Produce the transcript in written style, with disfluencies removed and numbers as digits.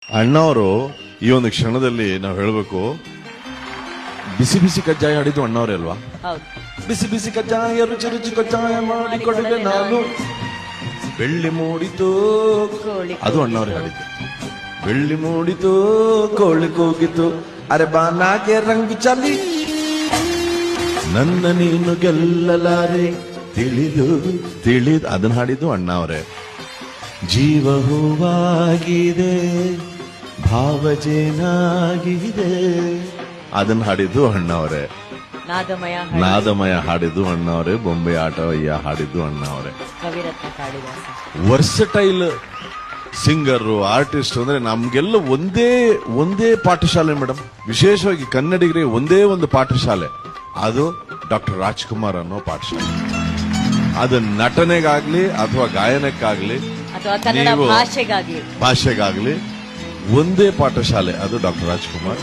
ಅಣ್ಣವರು ಈ ಒಂದು ಕ್ಷಣದಲ್ಲಿ ನಾವು ಹೇಳಬೇಕು, ಬಿಸಿ ಬಿಸಿ ಕಜ್ಜಾಯ ಹಾಡಿದ್ದು ಅಣ್ಣವ್ರೆ ಅಲ್ವಾ? ಹೌದು. ಬಿಸಿ ಬಿಸಿ ಕಜ್ಜಾಯ ರುಚಿ ರುಚಿ ಕಜ್ಜಾಯ ಮಾಡಿ ಕೊಡುವೆ ನಾನು, ಬೆಳ್ಳಿ ಮೂಡಿತು ಅದು ಅಣ್ಣವ್ರೆ ಹಾಡಿದ್ದು. ಬೆಳ್ಳಿ ಮೂಡಿತು ಕೋಳಿ ಕೂಗಿತು, ಅರೆ ಬಾನಾಗೆ ರಂಗು ಚಲಿ, ನನ್ನ ನೀನು ಗೆಲ್ಲಲಾರೆ ತಿಳಿದು ತಿಳಿದು ಅದನ್ನ ಹಾಡಿದ್ದು ಅಣ್ಣವ್ರೆ. ಜೀವ ಹೂವಾಗಿದೆ ಭಾವಜೇನಾಗಿದೆ ಅದನ್ನ ಹಾಡಿದ್ದು ಅಣ್ಣವರೇ. ನಾದಮಯ ನಾದಮಯ ಹಾಡಿದ್ದು ಅಣ್ಣವರೇ. ಬೊಂಬೆ ಆಟವಯ್ಯ ಹಾಡಿದ್ದು ಅಣ್ಣವರೇ. Kaviratna Kalidasa. Versatile singer artist ಅಂದ್ರೆ ನಮ್ಗೆಲ್ಲ ಒಂದೇ ಪಾಠಶಾಲೆ ಮೇಡಮ್, ವಿಶೇಷವಾಗಿ ಕನ್ನಡಿಗರಿಗೆ ಒಂದೇ ಒಂದು ಪಾಠಶಾಲೆ, ಅದು ಡಾಕ್ಟರ್ ರಾಜ್ಕುಮಾರ್ ಅನ್ನೋ ಪಾಠಶಾಲೆ. ಅದು ನಟನೆಗಾಗ್ಲಿ ಅಥವಾ ಗಾಯನಕ್ಕಾಗ್ಲಿ ಅಥವಾ ಕನ್ನಡ ಭಾಷೆಗಾಗಿ ಒಂದೇ ಪಾಠಶಾಲೆ, ಅದು ಡಾಕ್ಟರ್ ರಾಜ್ಕುಮಾರ್.